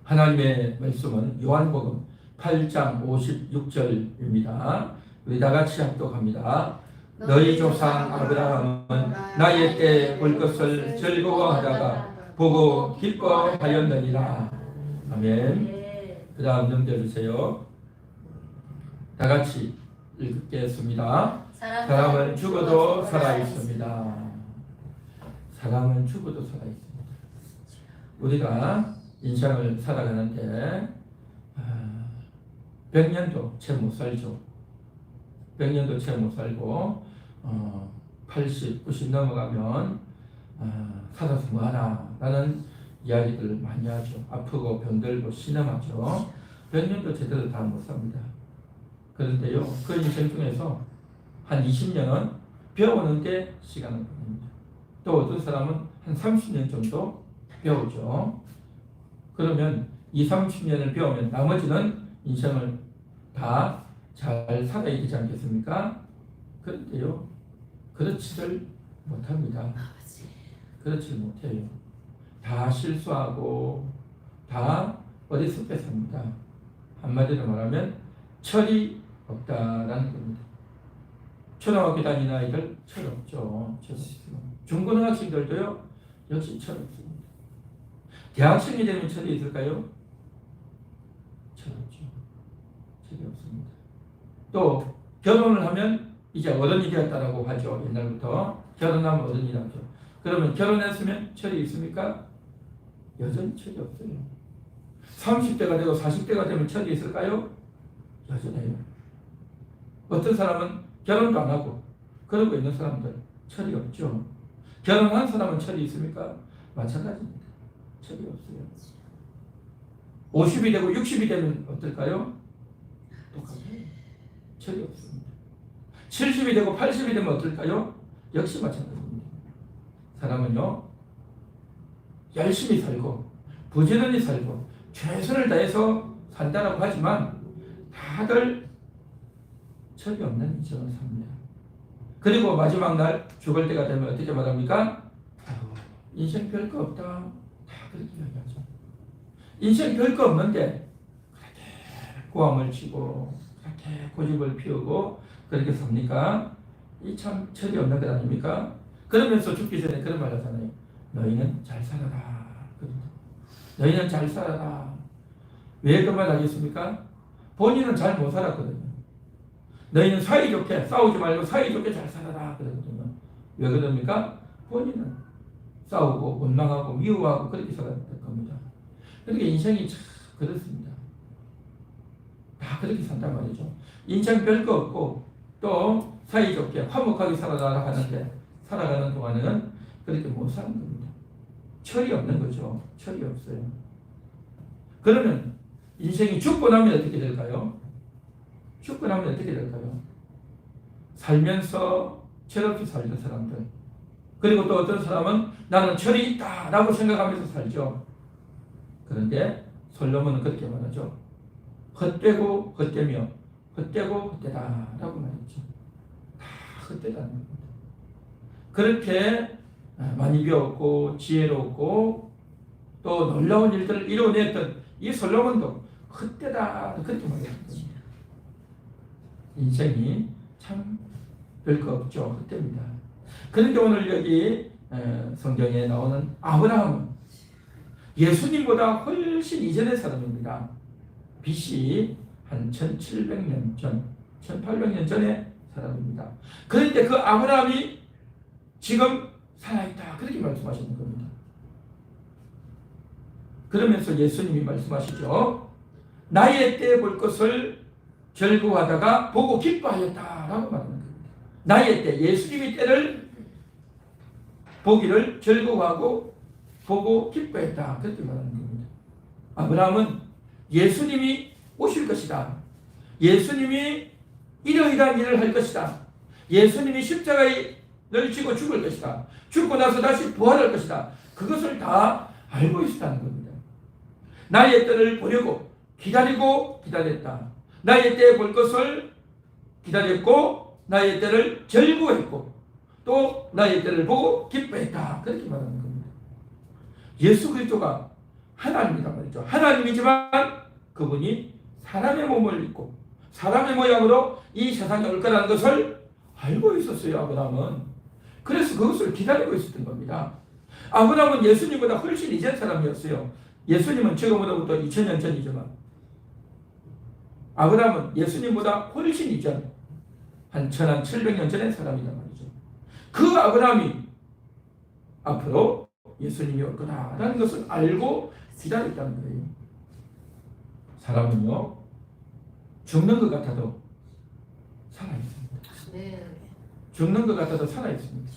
하나님의 말씀은 요한복음 8장 56절입니다. 우리 다 같이 합독합니다. 너희 조상 아브라함은 나의 때 볼 것을 즐거워하다가 보고 기뻐하였느니라. 아멘. 그 다음 넘겨주세요. 다 같이 읽겠습니다. 사람은 죽어도 살아있습니다. 사람은 죽어도 살아있습니다. 우리가 인생을 살아가는데 100년도 채 못 살죠. 100년도 채 못 살고 80, 90 넘어가면 살아서 뭐하나 라는 이야기들을 많이 하죠. 아프고 병들고 신음하죠. 100년도 제대로 다 못 삽니다. 그런데요, 그 인생 중에서 한 20년은 배우는 데 시간을 보냅니다. 또 어떤 사람은 한 30년 정도 배우죠. 그러면 20, 30년을 배우면 나머지는 인생을 다 잘 살아야 되지 않겠습니까? 그런데요, 그렇지를 못합니다. 그렇지 못해요. 다 실수하고 다 어리석게 삽니다. 한마디로 말하면 철이 없다라는 겁니다. 초등학교 다니는 아이들 철 없죠. 중고등학생들도요, 역시 철 없습니다. 대학생이 되면 철이 있을까요? 철 없죠. 철이 없습니다. 또 결혼을 하면 이제 어른이 되었다라고 하죠. 옛날부터 결혼하면 어른이라죠. 그러면 결혼했으면 철이 있습니까? 여전히 철이 없어요. 30대가 되고 40대가 되면 철이 있을까요? 여전해요. 어떤 사람은 결혼도 안 하고 그러고 있는 사람들 철이 없죠. 결혼한 사람은 철이 있습니까? 마찬가지입니다. 철이 없어요. 50이 되고 60이 되면 어떨까요? 똑같아요. 철이 없습니다. 70이 되고 80이 되면 어떨까요? 역시 마찬가지입니다. 사람은요, 열심히 살고 부지런히 살고 최선을 다해서 산다라고 하지만 다들 철이 없는 인생을 삽니다. 그리고 마지막 날 죽을 때가 되면 어떻게 말합니까? 인생 별거 없다. 다 그렇게 이야기하죠. 인생 별거 없는데 그렇게 고함을 치고 그렇게 고집을 피우고 그렇게 삽니까? 이 참 철이 없는 것 아닙니까? 그러면서 죽기 전에 그런 말 하잖아요. 너희는 잘 살아라. 너희는 잘 살아라. 왜 그 말 하겠습니까? 본인은 잘 못 살았거든요. 너희는 사이좋게 싸우지 말고 사이좋게 잘 살아라 그러거든요. 왜 그럽니까? 본인은 싸우고 원망하고 미워하고 그렇게 살았을 겁니다. 그러니까 인생이 참 그렇습니다. 다 그렇게 산단 말이죠. 인생 별거 없고 또 사이좋게 화목하게 살아라 하는데 살아가는 동안에는 그렇게 못 사는 겁니다. 철이 없는 거죠. 철이 없어요. 그러면 인생이 죽고 나면 어떻게 될까요? 죽고 나면 어떻게 될까요? 살면서 철없이 살던 사람들, 그리고 또 어떤 사람은 나는 철이 있다 라고 생각하면서 살죠. 그런데 솔로몬은 그렇게 말하죠. 헛되고 헛되며 헛되고 헛되다 라고 말했죠. 다 헛되다는 겁니다. 그렇게 많이 배웠고 지혜롭고 또 놀라운 일들을 이뤄냈던 이 솔로몬도 헛되다 그렇게 말했습니다. 인생이 참 별거 없죠. 헛됩니다. 그런데 오늘 여기 성경에 나오는 아브라함은 예수님보다 훨씬 이전의 사람입니다. BC 한 1700년 전, 1800년 전의 사람입니다. 그런데 그 아브라함이 지금 살아있다 그렇게 말씀하시는 겁니다. 그러면서 예수님이 말씀하시죠. 나의 때 볼 것을 즐거워하다가 보고 기뻐하였다라고 말하는 겁니다. 나의 때, 예수님의 때를 보기를 즐거워하고 보고 기뻐했다 그렇게 말하는 겁니다. 아브라함은 예수님이 오실 것이다. 예수님이 이러이러한 일을 할 것이다. 예수님이 십자가를 지고 죽을 것이다. 죽고 나서 다시 부활할 것이다. 그것을 다 알고 있었다는 겁니다. 나의 때를 보려고 기다리고 기다렸다. 나의 때에 볼 것을 기다렸고 나의 때를 즐거워했고 또 나의 때를 보고 기뻐했다. 그렇게 말하는 겁니다. 예수 그리스도가 하나님이란 말이죠. 하나님이지만 그분이 사람의 몸을 입고 사람의 모양으로 이 세상에 올 거라는 것을 알고 있었어요. 아브라함은. 그래서 그것을 기다리고 있었던 겁니다. 아브라함은 예수님보다 훨씬 이전 사람이었어요. 예수님은 지금으로부터 2000년 전이지만 아브라함은 예수님보다 훨씬 이전 한 1700년 전의 사람이란 말이죠. 그 아브라함이 앞으로 예수님이 올 거다라는 것을 알고 기다렸다는 거예요. 사람은요, 죽는 것 같아도 살아있습니다. 죽는 것 같아도 살아있습니다.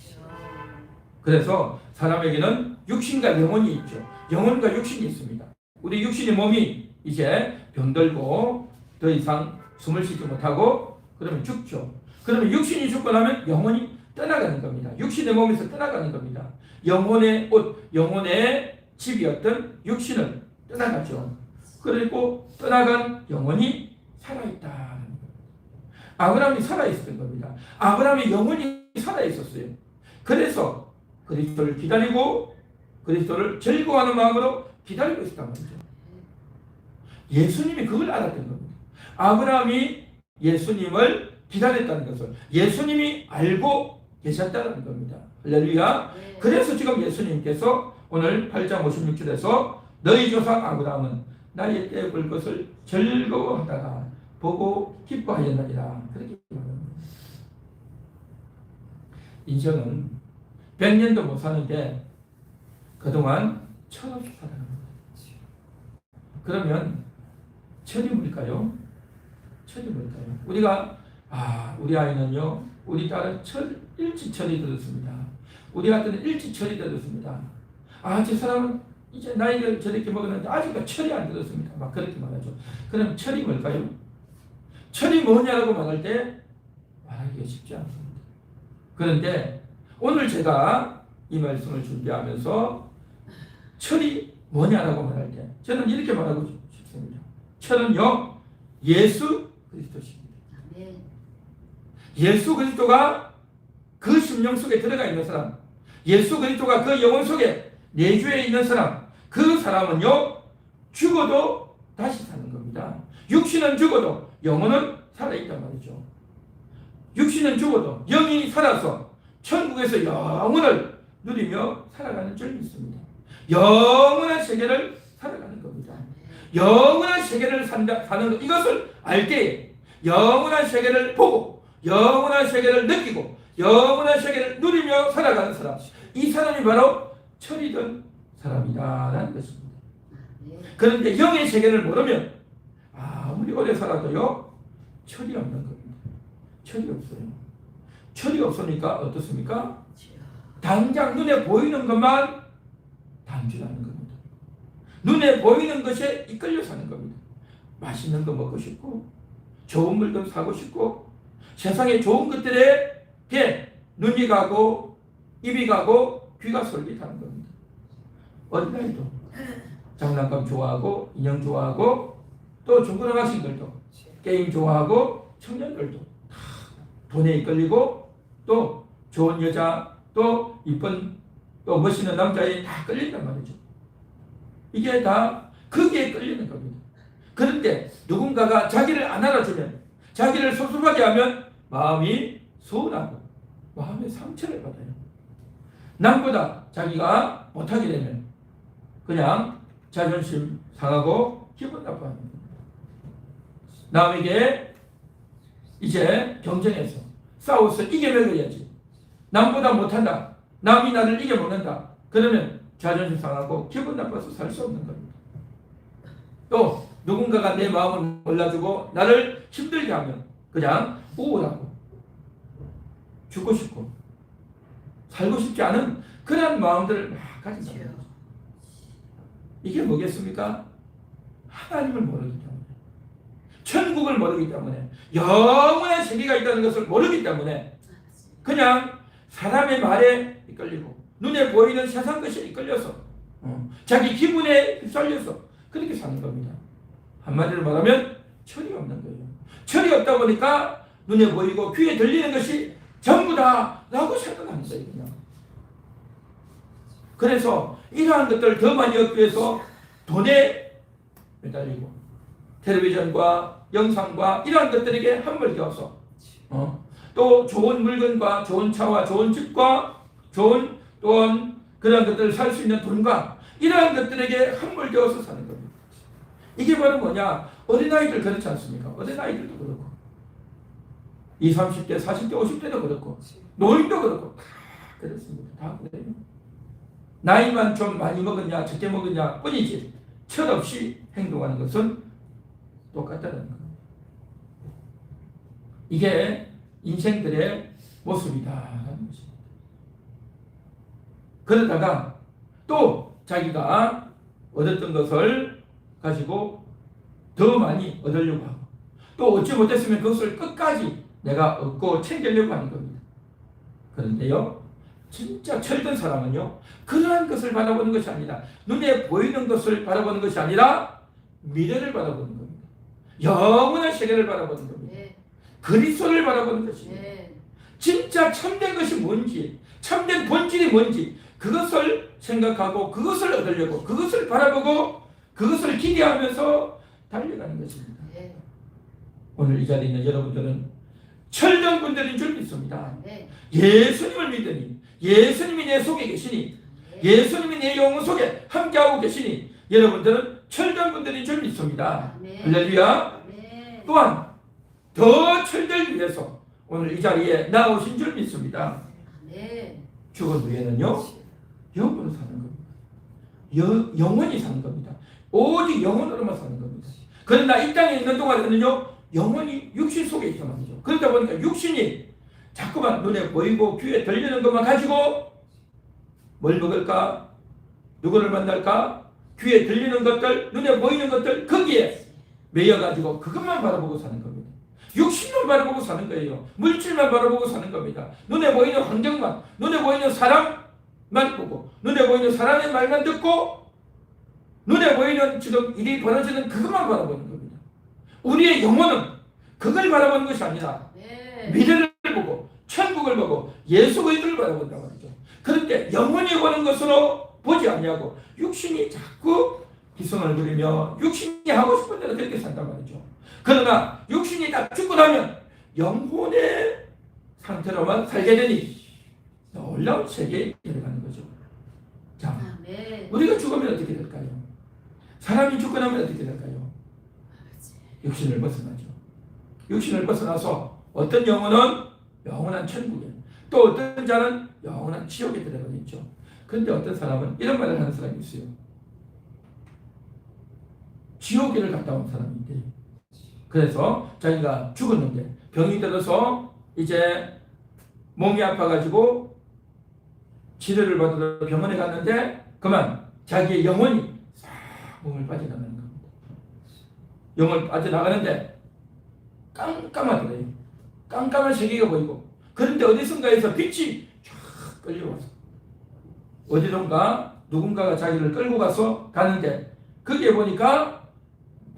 그래서 사람에게는 육신과 영혼이 있죠. 영혼과 육신이 있습니다. 우리 육신의 몸이 이제 병들고 더 이상 숨을 쉬지 못하고 그러면 죽죠. 그러면 육신이 죽고 나면 영혼이 떠나가는 겁니다. 육신의 몸에서 떠나가는 겁니다. 영혼의 옷, 영혼의 집이었던 육신은 떠나가죠. 그리고 떠나간 영혼이 살아있다. 아브라함이 살아있었던 겁니다. 아브라함의 영혼이 살아있었어요. 그래서 그리스도를 기다리고 그리스도를 즐거워하는 마음으로 기다리고 있었단 말이죠. 예수님이 그걸 알았던 겁니다. 아브라함이 예수님을 기다렸다는 것을 예수님이 알고 계셨다는 겁니다. 할렐루야. 그래서 지금 예수님께서 오늘 8장 56절에서 너희 조상 아브라함은 나의 때 볼 것을 즐거워하다가 보고 기뻐하였느니라. 그렇게 말합니다. 인생은 100년도 못 사는데 그동안 철없이 살아갑니다. 그러면 철이 뭘까요? 철이 뭘까요? 우리 아이는요, 우리 딸은 일찍철이 들었습니다. 우리 아들은 일찍철이 들었습니다. 저 사람은 이제 나이를 저렇게 먹었는데 아직도 철이 안 들었습니다. 막 그렇게 말하죠. 그럼 철이 뭘까요? 철이 뭐냐라고 말할 때 말하기가 쉽지 않습니다. 그런데 오늘 제가 이 말씀을 준비하면서 철이 뭐냐라고 말할 때 저는 이렇게 말하고 싶습니다. 철은요, 예수 그리스도십니다. 예수 그리스도가 그 심령 속에 들어가 있는 사람, 예수 그리스도가 그 영혼 속에 내주에 있는 사람, 그 사람은요, 죽어도 다시 사는 겁니다. 육신은 죽어도 영혼은 살아있단 말이죠. 육신은 죽어도 영이 살아서 천국에서 영원을 누리며 살아가는 줄 믿습니다. 영원한 세계를 살아가는 겁니다. 영원한 세계를 사는 것, 이것을 알 때 영원한 세계를 보고 영원한 세계를 느끼고 영원한 세계를 누리며 살아가는 사람, 이 사람이 바로 철이든 사람이다라는 것입니다. 그런데 영의 세계를 모르면 아무리 오래 살아도요, 철이 없는 겁니다. 철이 없어요. 철이 없으니까 어떻습니까? 당장 눈에 보이는 것만 단주하는 겁니다. 눈에 보이는 것에 이끌려 사는 겁니다. 맛있는 거 먹고 싶고 좋은 물건 사고 싶고 세상의 좋은 것들에 눈이 가고 입이 가고 귀가 솔깃하는 겁니다. 어린아이도 장난감 좋아하고 인형 좋아하고 또 중고등 학생들도 게임 좋아하고 청년들도 돈에 이끌리고 또 좋은 여자 또 이쁜 또 멋있는 남자에 다 끌린단 말이죠. 이게 다 거기에 끌리는 겁니다. 그런데 누군가가 자기를 안 알아주면 자기를 섭섭하게 하면 마음이 서운하고 마음의 상처를 받아요. 남보다 자기가 못하게 되면 그냥 자존심 상하고 기분 나빠하는 겁니다. 남에게 이제 경쟁해서 싸워서 이겨먹어야지. 남보다 못한다. 남이 나를 이겨먹는다. 그러면 자존심 상하고 기분 나빠서 살 수 없는 겁니다. 또 누군가가 내 마음을 몰라주고 나를 힘들게 하면 그냥 우울하고 죽고 싶고 살고 싶지 않은 그런 마음들을 막 가진다. 이게 뭐겠습니까? 하나님을 모르기 때문에, 천국을 모르기 때문에, 영원한 세계가 있다는 것을 모르기 때문에 그냥 사람의 말에 이끌리고 눈에 보이는 세상 것에 이끌려서 자기 기분에 휩쓸려서 그렇게 사는 겁니다. 한마디로 말하면 철이 없는 거예요. 철이 없다 보니까 눈에 보이고 귀에 들리는 것이 전부다 라고 생각하는 거예요. 그냥. 그래서 이러한 것들을 더 많이 얻기 위해서 돈에 매달리고 텔레비전과 영상과 이러한 것들에게 함몰되어서 또 좋은 물건과 좋은 차와 좋은 집과 좋은 또한 그러한 것들을 살 수 있는 돈과 이러한 것들에게 함몰되어서 사는 겁니다. 이게 바로 뭐냐? 어린아이들 그렇지 않습니까? 어린아이들도 그렇고 20, 30대, 40대, 50대도 그렇고 노인도 그렇고 다 그렇습니다. 다 그래요. 나이만 좀 많이 먹었냐 적게 먹었냐 뿐이지 철없이 행동하는 것은 똑같다는 겁니다. 이게 인생들의 모습이다라는 것입니다. 그러다가 또 자기가 얻었던 것을 가지고 더 많이 얻으려고 하고 또 얻지 못했으면 그것을 끝까지 내가 얻고 챙기려고 하는 겁니다. 그런데요, 진짜 철든 사람은요, 그러한 것을 바라보는 것이 아니라 눈에 보이는 것을 바라보는 것이 아니라 미래를 바라보는 겁니다. 영원한 세계를 바라보는 겁니다. 그리스도를 바라보는 것입니다. 진짜 참된 것이 뭔지, 참된 본질이 뭔지 그것을 생각하고 그것을 얻으려고 그것을 바라보고 그것을 기대하면서 달려가는 것입니다. 오늘 이 자리에 있는 여러분들은 철든 분들인 줄 믿습니다. 예수님을 믿으니 예수님이 내 속에 계시니 예수님이 내 영혼 속에 함께하고 계시니 여러분들은 철든 분들인 줄 믿습니다. 할렐루야. 또한 더 철들기 위해서 오늘 이 자리에 나오신 줄 믿습니다. 죽은 후에는요 영으로 사는 겁니다. 영원히 사는 겁니다. 오직 영혼으로만 사는 겁니다. 그러나 이 땅에 있는 동안에는요 영혼이 육신 속에 있단 말이죠. 그러다 보니까 육신이 자꾸만 눈에 보이고 귀에 들리는 것만 가지고 뭘 먹을까? 누구를 만날까? 귀에 들리는 것들, 눈에 보이는 것들 거기에 매여가지고 그것만 바라보고 사는 겁니다. 육신만 바라보고 사는 거예요. 물질만 바라보고 사는 겁니다. 눈에 보이는 환경만, 눈에 보이는 사람만 보고 눈에 보이는 사람의 말만 듣고 눈에 보이는 지금 일이 벌어지는 그것만 바라보는 겁니다. 우리의 영혼은 그걸 바라보는 것이 아니라 미래를 보고 천국을 보고 예수 그리스도를 바라본단 말이죠. 그런데 영혼이 보는 것으로 보지 않냐고 육신이 자꾸 기성을 부리며 육신이 하고 싶은 대로 그렇게 산단 말이죠. 그러나 육신이 딱 죽고 나면 영혼의 상태로만 살게 되니 놀라운 세계에 들어가는 거죠. 자, 우리가 죽으면 어떻게 될까요? 사람이 죽고 나면 어떻게 될까요? 육신을 벗어나죠. 육신을 벗어나서 어떤 영혼은 영원한 천국에 또 어떤 자는 영원한 지옥에 들어가겠죠. 그런데 어떤 사람은 이런 말을 하는 사람이 있어요. 지옥에를 갔다 온 사람이 있대요. 그래서 자기가 죽었는데 병이 들어서 이제 몸이 아파가지고 치료를 받으러 병원에 갔는데 그만 자기의 영혼이 싹 몸을 빠져나가는 겁니다. 영혼이 빠져나가는데 깜깜하더래요. 깜깜한 세계가 보이고 그런데 어디선가에서 빛이 쫙 끌려와서 어디론가 누군가가 자기를 끌고 가서 가는데 거기에 보니까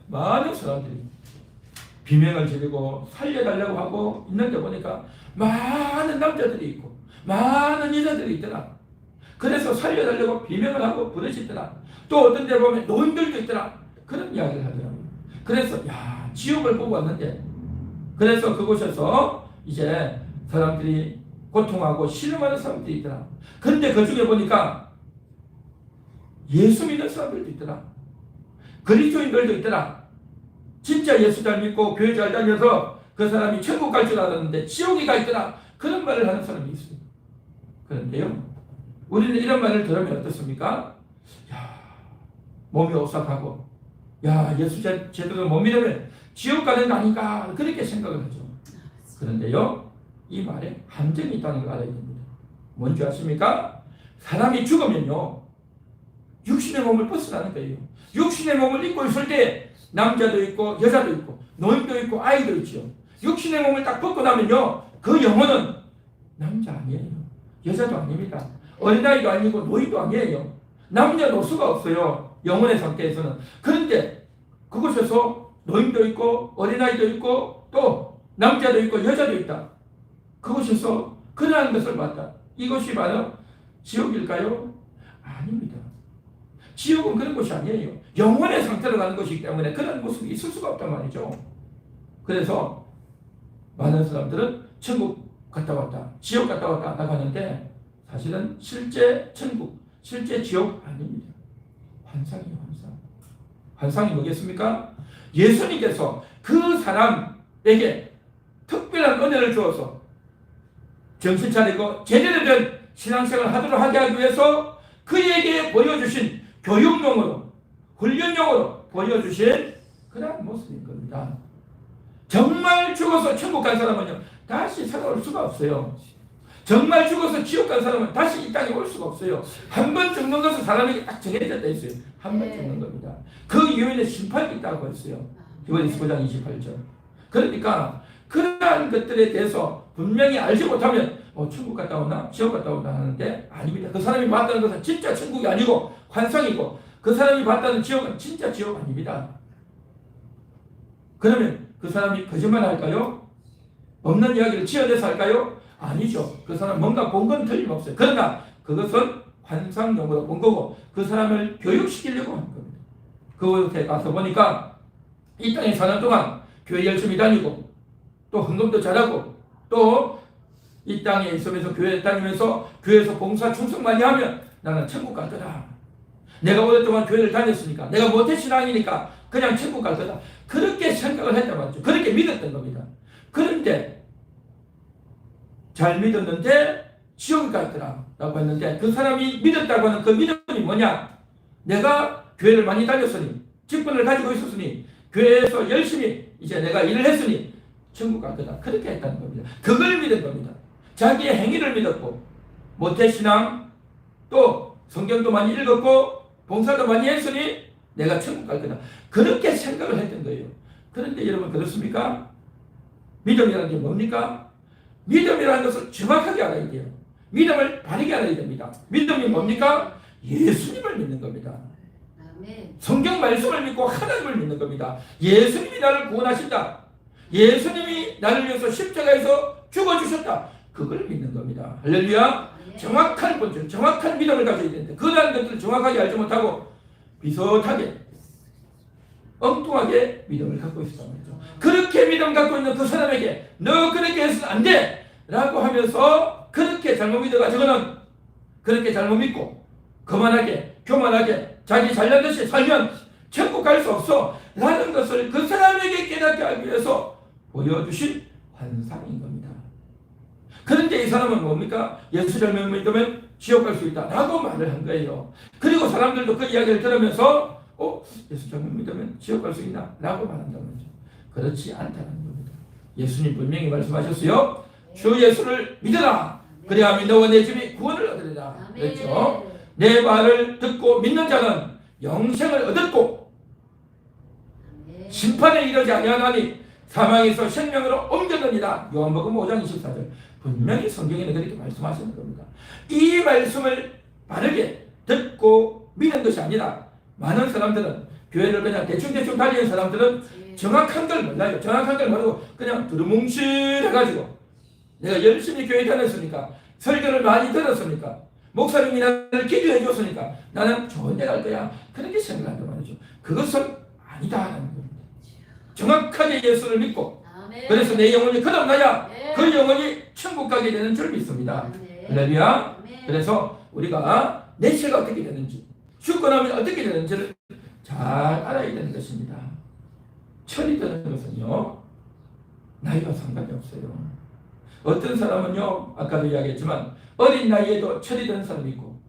많은 사람들이 비명을 지르고 살려달라고 하고 있는데 보니까 많은 남자들이 있고 많은 여자들이 있더라. 그래서 살려달라고 비명을 하고 부르짖더라. 또 어떤 데 보면 노인들도 있더라. 그런 이야기를 하더라고요. 그래서 야 지옥을 보고 왔는데 그래서 그곳에서 이제 사람들이 고통하고 신음하는 사람들이 있더라. 그런데 그 중에 보니까 예수 믿는 사람들도 있더라. 그리스도인들도 있더라. 진짜 예수 잘 믿고 교회 잘 다녀서 그 사람이 천국 갈 줄 알았는데 지옥에 가 있더라. 그런 말을 하는 사람이 있어요. 그런데요, 우리는 이런 말을 들으면 어떻습니까? 야, 몸이 오싹하고, 야, 예수 제대로 못 믿으면 지옥 가는 거 아닌가 그렇게 생각을 하죠. 그런데요, 이 말에 함정이 있다는 걸 알아야 됩니다. 뭔지 아십니까? 사람이 죽으면요, 육신의 몸을 벗어나는 거예요. 육신의 몸을 입고 있을 때 남자도 있고 여자도 있고 노인도 있고 아이도 있죠. 육신의 몸을 딱 벗고 나면요 그 영혼은 남자 아니에요. 여자도 아닙니다. 어린아이도 아니고 노인도 아니에요. 남녀노소가 없어요. 영혼의 상태에서는. 그런데 그곳에서 노인도 있고 어린아이도 있고 또 남자도 있고 여자도 있다. 그곳에서 그러한 것을 봤다. 이것이 바로 지옥일까요? 아닙니다. 지옥은 그런 곳이 아니에요. 영혼의 상태로 가는 것이기 때문에 그런 모습이 있을 수가 없단 말이죠. 그래서 많은 사람들은 천국 갔다 왔다, 지옥 갔다 왔다 나가는데 사실은 실제 천국, 실제 지옥 아닙니다. 환상이에요, 환상. 환상이 뭐겠습니까? 예수님께서 그 사람에게 특별한 은혜를 주어서 정신 차리고 제대로 된 신앙생활을 하도록 하기 위해서 그에게 보여주신 교육용으로, 훈련용으로 보여주신 그런 모습인 겁니다. 정말 죽어서 천국 간 사람은요, 다시 살아올 수가 없어요. 정말 죽어서 지옥 간 사람은 다시 이 땅에 올 수가 없어요. 한 번 죽는 것은 사람에게 딱 정해졌다 했어요. 한 번 죽는 겁니다. 그 이후에는 심판이 있다고 했어요. 히브리서 9장 28절. 그러니까 그러한 것들에 대해서 분명히 알지 못하면 천국 갔다 오나 지옥 갔다 오나 하는데 아닙니다. 그 사람이 봤다는 것은 진짜 천국이 아니고 환상이고 그 사람이 봤다는 지옥은 진짜 지옥 아닙니다. 그러면 그 사람이 거짓말 할까요? 없는 이야기를 지어내서 할까요? 아니죠. 그 사람 뭔가 본 건 틀림없어요. 그러나 그것은 환상용으로 본 거고 그 사람을 교육시키려고 하는 겁니다. 그곳에 가서 보니까 이 땅에 사는 동안 교회 열심히 다니고 또 헌금도 잘하고 또 이 땅에 있으면서 교회 다니면서 교회에서 봉사 충성 많이 하면 나는 천국 갈 거다. 내가 오랫동안 교회를 다녔으니까 내가 모태신앙이니까 그냥 천국 갈 거다. 그렇게 생각을 했단 말이죠. 그렇게 믿었던 겁니다. 그런데 잘 믿었는데 지옥에 가 있더라 라고 했는데 그 사람이 믿었다고 하는 그 믿음이 뭐냐? 내가 교회를 많이 다녔으니 직분을 가지고 있었으니 교회에서 열심히 이제 내가 일을 했으니 천국 갈 거다. 그렇게 했다는 겁니다. 그걸 믿은 겁니다. 자기의 행위를 믿었고 모태신앙 또 성경도 많이 읽었고 봉사도 많이 했으니 내가 천국 갈 거다. 그렇게 생각을 했던 거예요. 그런데 여러분 그렇습니까? 믿음이라는 게 뭡니까? 믿음이라는 것을 정확하게 알아야 돼요. 믿음을 바르게 알아야 됩니다. 믿음이 뭡니까? 예수님을 믿는 겁니다. 성경 말씀을 믿고 하나님을 믿는 겁니다. 예수님이 나를 구원하신다. 예수님이 나를 위해서 십자가에서 죽어주셨다. 그걸 믿는 겁니다. 할렐루야. 정확한 본질, 정확한 믿음을 가져야 되는데 그러한 것들을 정확하게 알지 못하고 비슷하게 엉뚱하게 믿음을 갖고 있었단 말이죠. 그렇게 믿음 갖고 있는 그 사람에게 너 그렇게 해서는 안 돼! 라고 하면서 그렇게 잘못 믿어가지고는 그렇게 잘못 믿고 거만하게 교만하게 자기 잘난 듯이 살면 천국 갈 수 없어 라는 것을 그 사람에게 깨닫게 하기 위해서 보여주신 환상인 겁니다. 그런데 이 사람은 뭡니까? 예수 잘못 믿으면 지옥 갈 수 있다 라고 말을 한 거예요. 그리고 사람들도 그 이야기를 들으면서 예수 잘못 믿으면 지옥 갈 수 있나? 라고 말한다는 거죠. 그렇지 않다는 겁니다. 예수님 분명히 말씀하셨어요. 주 예수를 믿어라. 그래야만 너와 내 집이 구원을 얻으리라. 그렇죠? 내 말을 듣고 믿는 자는 영생을 얻었고 심판에 이르지 아니하나니 사망에서 생명으로 옮겼느니라. 요한복음 5장 24절. 분명히 성경에는 그렇게 말씀하시는 겁니다. 이 말씀을 바르게 듣고 믿는 것이 아니라 많은 사람들은 교회를 그냥 대충 다니는 사람들은 정확한 걸 몰라요. 정확한 걸 모르고 그냥 두루뭉실해가지고 내가 열심히 교회 다녔으니까 설교를 많이 들었으니까 목사님이 나를 기도해 줬으니까 나는 좋은 데 갈 거야. 그렇게 생각한단 말이죠. 그것은 아니다라는 겁니다. 정확하게 예수를 믿고 그래서 내 영혼이 거듭나야 그 영혼이 천국 가게 되는 줄 믿습니다. 할렐루야. 그래서 우리가 내체가 어떻게 되는지 죽고 나면 어떻게 되는지를 잘 알아야 되는 것입니다. 철이 드는 것은요 나이와 상관이 없어요. 어떤 사람은요 아까도 이야기했지만 어린 나이에도 철이 드는 사람이 있고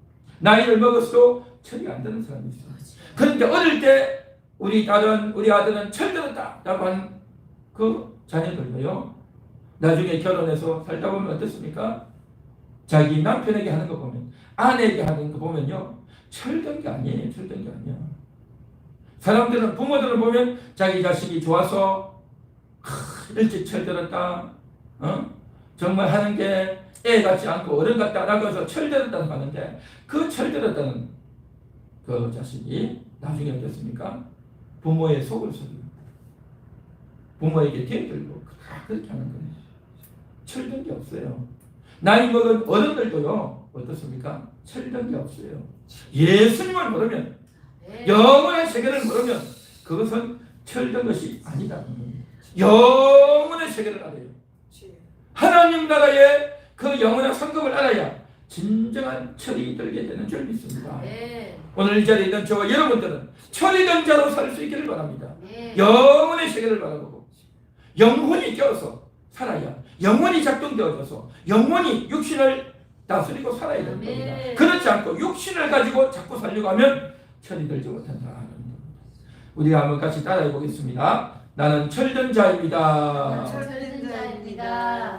나이를 먹었어도 철이 안 드는 사람이 있어요. 그런데 어릴 때 우리 딸은 우리 아들은 철 들었다 라고 한 그 자녀들도요 나중에 결혼해서 살다 보면 어떻습니까? 자기 남편에게 하는 거 보면 아내에게 하는 거 보면요 철든 게 아니에요. 철든 게 아니야. 사람들은 부모들을 보면 자기 자식이 좋아서 일찍 철들었다 정말 하는 게 애 같지 않고 어른 같다라고 해서 철들었다고 하는데 그 철들었다는 그 자식이 나중에 어떻습니까? 부모의 속을 썩이고 부모에게 대들고 다 그렇게 하는 거예요. 철든 게 없어요. 나이 먹은 어른들도요 어떻습니까? 철든 게 없어요. 예수님을 모르면 영원한 세계를 모르면 그것은 철든 것이 아니다는 겁니다. 영원한 세계를 알아요. 하나님 나라의 그 영원한 성경을 알아야 진정한 철이 들게 되는 줄 믿습니다. 오늘 이 자리에 있는 저와 여러분들은 철이 든 자로 살 수 있기를 바랍니다. 영원의 세계를 바라보고 영혼이 껴서 살아야 영혼이 작동되어져서 영혼이 육신을 다스리고 살아야 되는 겁니다. 그렇지 않고 육신을 가지고 자꾸 살려고 하면 철이 들지 못한다. 우리가 한번 같이 따라해 보겠습니다. 나는 철든 자입니다.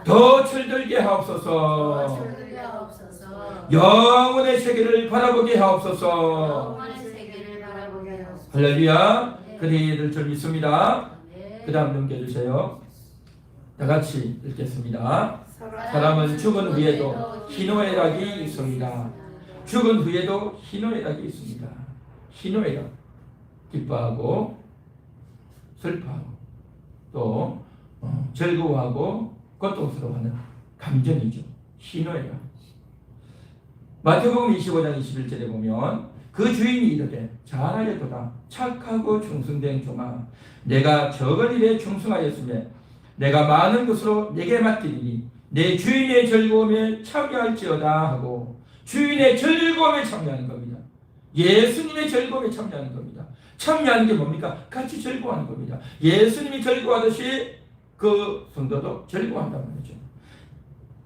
더 철들게 하옵소서. 영혼의 세계를 바라보게 하옵소서. 할렐루야. 그대의 될 줄 믿습니다. 그 다음 넘겨주세요. 다 같이 읽겠습니다. 사람은 죽은 후에도 희노애락이 있습니다. 죽은 후에도 희노애락이 있습니다. 희노애락, 기뻐하고 슬퍼하고 또 즐거워하고 고통스러워하는 감정이죠. 희노애락. 마태복음 25장 21절에 보면 그 주인이 이르되 잘하였도다 착하고 충성된 종아 내가 적은 일에 충성하였으며 내가 많은 것으로 내게 맡기리니 내 주인의 즐거움에 참여할지어다 하고 주인의 즐거움에 참여하는 겁니다. 예수님의 즐거움에 참여하는 겁니다. 참여하는 게 뭡니까? 같이 즐거워하는 겁니다. 예수님이 즐거워하듯이 그 성도도 즐거워한단 말이죠.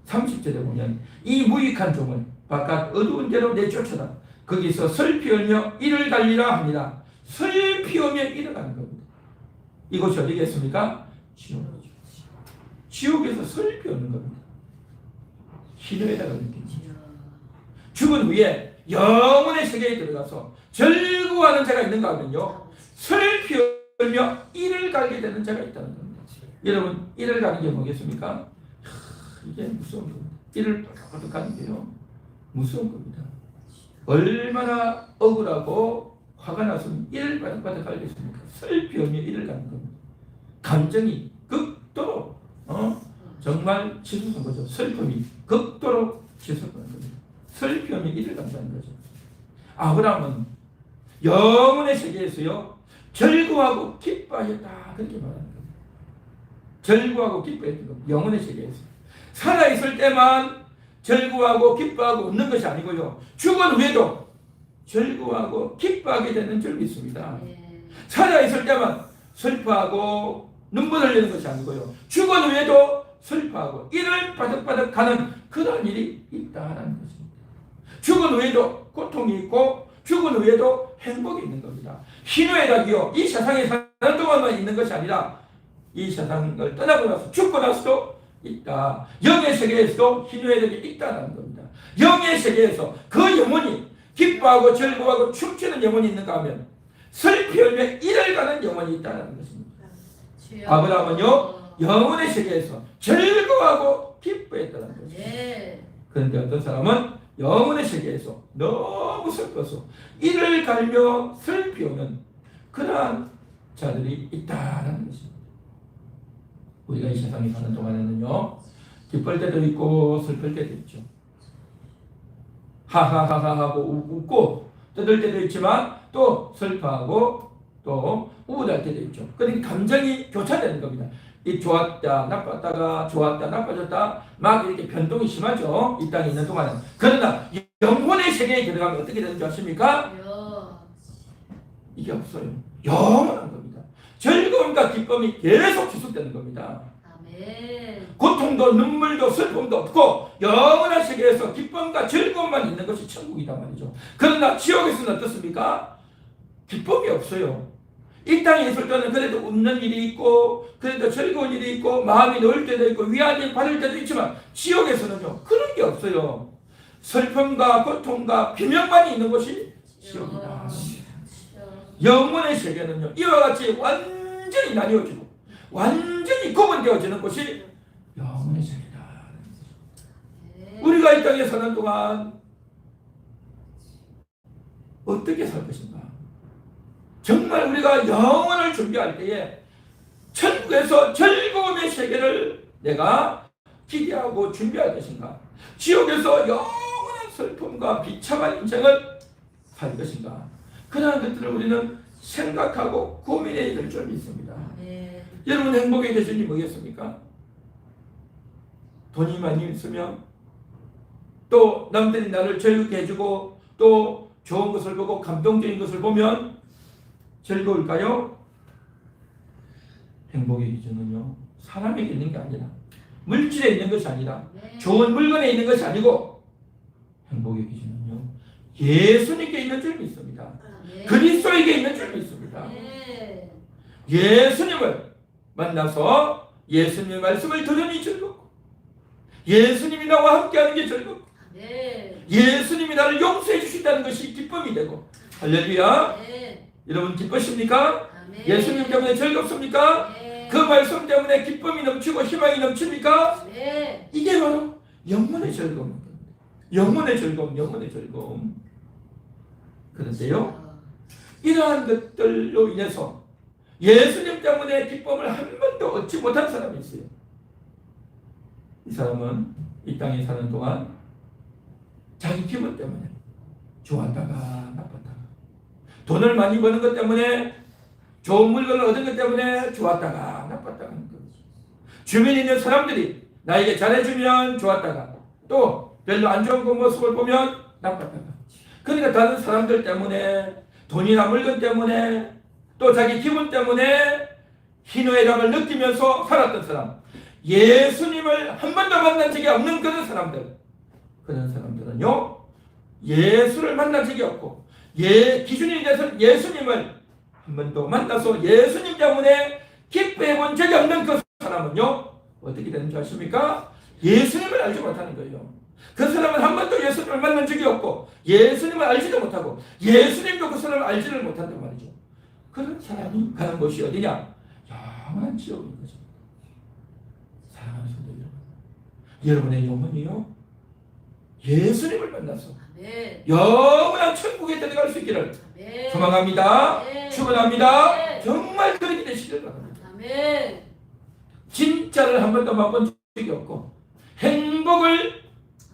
30절에 보면 이 무익한 종을 바깥 어두운 데로 내쫓아다 거기서 슬피 울며 이를 달리라 합니다. 슬피 울며 이를 가는 겁니다. 이곳이 어디겠습니까? 지옥이죠. 지옥에서 슬피 우는 겁니다. 희노애락을 느끼죠. 죽은 후에 영혼의 세계에 들어가서 즐거워하는 자가 있는가 하면요 슬피 울며 이를 갈게 되는 자가 있다는 겁니다. 여러분 이를 가는 게 뭐겠습니까? 이게 무서운 겁니다. 이를 빠득빠득 가는 게요 무서운 겁니다. 얼마나 억울하고 화가 났으면 이를 빠득빠득 갈겠습니까? 슬피 울며 이를 가는 겁니다. 감정이 극도로 정말 치솟은 거죠. 슬픔이 극도로 치솟는 겁니다. 슬피 울며 이를 간다는 거죠. 아브라함은 영혼의 세계에서요 즐거워하고 기뻐하였다 그렇게 말하는 겁니다. 즐거워하고 기뻐했던 겁니다. 영혼의 세계에서 살아있을 때만 즐거워하고 기뻐하고 웃는 것이 아니고요 죽은 후에도 즐거워하고 기뻐하게 되는 줄 믿습니다. 살아있을 때만 슬퍼하고 눈물 흘리는 것이 아니고요 죽은 후에도 슬퍼하고 이를 바득바득 가는 그런 일이 있다는 것입니다. 죽은 후에도 고통이 있고 죽은 후에도 행복이 있는 겁니다. 희노애락이요 이 세상에 사는 동안만 있는 것이 아니라 이 세상을 떠나고 나서 죽고 나서도 있다. 영의 세계에서도 희노애락이 있다는 겁니다. 영의 세계에서 그 영혼이 기뻐하고 즐거워하고 춤추는 영혼이 있는가 하면 슬피 울며 이를 가는 영혼이 있다는 것입니다. 아브라함은요 영혼의 세계에서 즐거워하고 기뻐했다는 것입니다. 그런데 어떤 사람은 영혼의 세계에서 너무 슬퍼서 이를 갈며 슬피 오는 그러한 자들이 있다는 것입니다. 우리가 이 세상에 사는 동안에는요 기쁠 때도 있고 슬플 때도 있죠. 하하하하 하고 웃고 떠들 때도 있지만 또 슬퍼하고 또 우울할 때도 있죠. 그러니까 감정이 교차되는 겁니다. 이 좋았다 나빴다가 좋았다 나빠졌다 막 이렇게 변동이 심하죠. 이 땅에 있는 동안은. 그러나 영혼의 세계에 들어가면 어떻게 되는 줄 아십니까? 이게 없어요. 영원한 겁니다. 즐거움과 기쁨이 계속 지속되는 겁니다. 고통도 눈물도 슬픔도 없고 영원한 세계에서 기쁨과 즐거움만 있는 것이 천국이란 말이죠. 그러나 지옥에서는 어떻습니까? 기쁨이 없어요. 이 땅에 있을 때는 그래도 웃는 일이 있고 그래도 즐거운 일이 있고 마음이 놓일 때도 있고 위안을 받을 때도 있지만 지옥에서는요 그런 게 없어요. 슬픔과 고통과 비명만이 있는 것이 지옥이다. 영혼의 세계는요 이와 같이 완전히 나뉘어지고 완전히 구분되어지는 것이 영혼의 세계다. 우리가 이 땅에 사는 동안 어떻게 살 것인가? 정말 우리가 영혼을 준비할 때에 천국에서 즐거움의 세계를 내가 기대하고 준비할 것인가? 지옥에서 영원한 슬픔과 비참한 인생을 살 것인가? 그러한 것들을 우리는 생각하고 고민해야 될 줄 믿습니다. 네. 여러분 행복의 기준이 뭐겠습니까? 돈이 많이 있으면 또 남들이 나를 즐겁게 해주고 또 좋은 것을 보고 감동적인 것을 보면 즐거울까요? 행복의 기준은요, 사람에게 있는 게 아니라 물질에 있는 것이 아니라 네. 좋은 물건에 있는 것이 아니고 행복의 기준은요, 예수님께 있는 줄 믿습니다. 네. 그리스도에게 있는 줄 믿습니다. 네. 예수님을 만나서 예수님의 말씀을 들으니 즐겁고 예수님이 나와 함께하는 게 즐겁고 네. 예수님이 나를 용서해 주신다는 것이 기쁨이 되고 할렐루야. 네. 여러분 기쁘십니까? 아멘. 예수님 때문에 즐겁습니까? 네. 그 말씀 때문에 기쁨이 넘치고 희망이 넘칩니까? 네. 이게 바로 영혼의 즐거움입니다. 영혼의 즐거움, 영혼의 즐거움. 그런데요, 이러한 것들로 인해서 예수님 때문에 기쁨을 한 번도 얻지 못한 사람이 있어요. 이 사람은 이 땅에 사는 동안 자기 기분 때문에 좋았다가 나빴다가, 돈을 많이 버는 것 때문에, 좋은 물건을 얻은 것 때문에 좋았다가 나빴다가 하는 거죠. 주변에 있는 사람들이 나에게 잘해주면 좋았다가 또 별로 안 좋은 그 모습을 보면 나빴다가, 그러니까 다른 사람들 때문에, 돈이나 물건 때문에, 또 자기 기분 때문에 희노애락을 느끼면서 살았던 사람, 예수님을 한 번도 만난 적이 없는 그런 사람들, 그런 사람들은요, 예수를 만난 적이 없고 기준이 돼서 예수님을 한 번도 만나서 예수님 때문에 기뻐해 본 적이 없는 그 사람은요, 어떻게 되는 줄 아십니까? 예수님을 알지 못하는 거예요. 그 사람은 한 번도 예수님을 만난 적이 없고 예수님을 알지도 못하고 예수님도 그 사람을 알지를 못한단 말이죠. 그런 사람이 가는 곳이 어디냐? 영원한 지옥인 거죠. 사랑하는 성도 여러분, 여러분의 영혼이요, 예수님을 만나서 네. 영원한 천국에 들어갈 수 있기를 네. 소망합니다. 네. 축원합니다. 네. 정말 그렇게 되시기를 바랍니다. 아멘. 진짜를 한 번도 맛본 적이 없고 행복을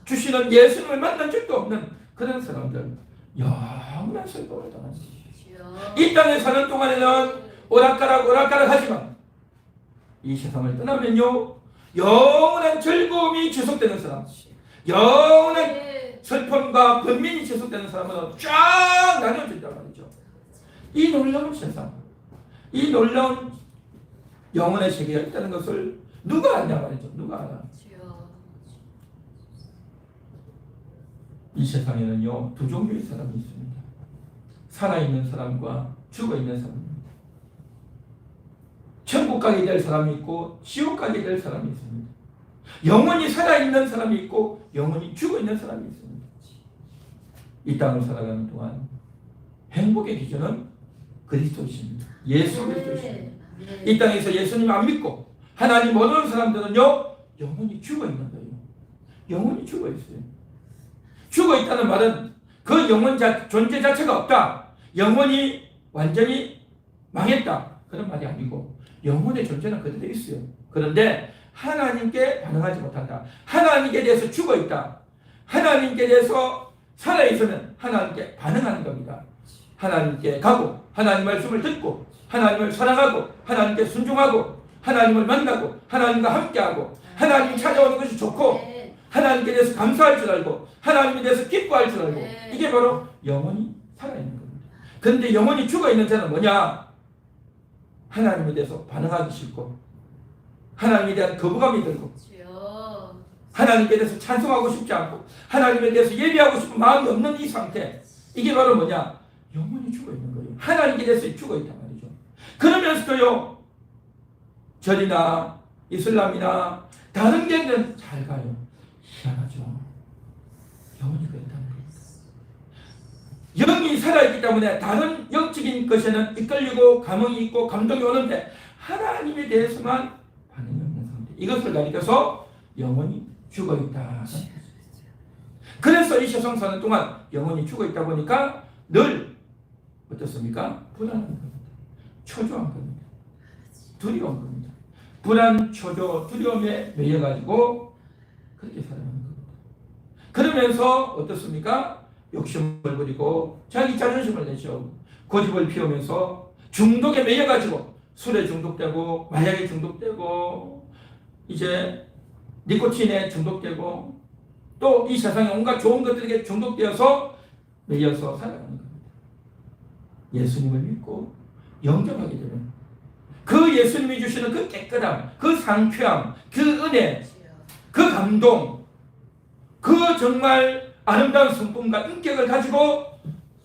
주시는 예수님을 만난 적도 없는 그런 사람들, 영원한 슬픔을 당하는 거예요. 이 땅에 사는 동안에는 오락가락 하지만 이 세상을 떠나면요, 영원한 즐거움이 지속되는 사람, 영원한 네. 슬픔과 번민이 지속되는 사람은 쫙 나뉘어진단 말이죠. 이 놀라운 세상, 이 놀라운 영혼의 세계가 있다는 것을 누가 아냐 말이죠. 누가 알아? 이 세상에는요, 두 종류의 사람이 있습니다. 살아있는 사람과 죽어있는 사람입니다. 천국 가게 될 사람이 있고 지옥 가게 될 사람이 있습니다. 영원히 살아있는 사람이 있고 영원히 죽어있는 사람이 있습니다. 이 땅을 살아가는 동안 행복의 기준은 그리스도이십니다. 예수 그리스도이십니다. 이 땅에서 예수님 안 믿고 하나님 모르는 사람들은요, 영원히 죽어있는 거예요. 영원히 죽어있어요. 죽어있다는 말은 그 영혼 존재 자체가 없다, 영혼이 완전히 망했다, 그런 말이 아니고 영혼의 존재는 그대로 있어요. 그런데 하나님께 반응하지 못한다, 하나님께 대해서 죽어있다, 하나님께 대해서 살아있으면 하나님께 반응하는 겁니다. 하나님께 가고 하나님 말씀을 듣고 하나님을 사랑하고 하나님께 순종하고 하나님을 만나고 하나님과 함께하고 하나님이 찾아오는 것이 좋고 하나님께 대해서 감사할 줄 알고 하나님에 대해서 기뻐할 줄 알고, 이게 바로 영혼이 살아있는 겁니다. 그런데 영혼이 죽어있는 자는 뭐냐? 하나님에 대해서 반응하기 싫고 하나님에 대한 거부감이 들고 하나님께 대해서 찬송하고 싶지 않고 하나님에 대해서 예배하고 싶은 마음이 없는 이 상태, 이게 바로 뭐냐? 영혼이 죽어있는 거예요. 하나님께 대해서 죽어있단 말이죠. 그러면서도요, 절이나 이슬람이나 다른 데는 잘 가요. 희한하죠. 영혼이 그렇다는 거예요. 영이 살아있기 때문에 다른 영적인 것에는 이끌리고 감흥이 있고 감동이 오는데 하나님에 대해서만 반응이 없는 상태, 이것을 가리켜서 영혼이 죽어있다. 그래서 이 세상 사는 동안 영혼이 죽어있다 보니까 늘 어떻습니까? 불안한 겁니다. 초조한 겁니다. 두려운 겁니다. 불안, 초조, 두려움에 매여가지고 그렇게 살아가는 겁니다. 그러면서 어떻습니까? 욕심을 부리고 자기 자존심을 내세우고 고집을 피우면서 중독에 매여가지고 술에 중독되고 마약에 중독되고 이제 니코틴에 중독되고 또 이 세상의 온갖 좋은 것들에게 중독되어서 매여서 살아가는 겁니다. 예수님을 믿고 영접하게 되면 그 예수님이 주시는 그 깨끗함, 그 상쾌함, 그 은혜, 그 감동, 그 정말 아름다운 성품과 인격을 가지고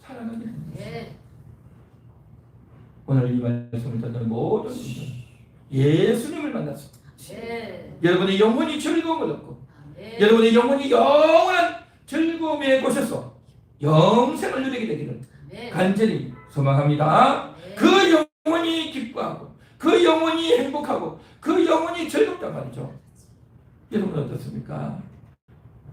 살아가게 됩니다. 오늘 이 말씀을 듣는 모든 분들 예수님을 만났습니다. 여러분의 영혼이 즐거움을 얻고 여러분의 영혼이 영원한 즐거움의 곳에서 영생을 누리게 되기를 간절히 소망합니다. 그 영혼이 기뻐하고 그 영혼이 행복하고 그 영혼이 즐겁단 말이죠. 여러분 어떻습니까?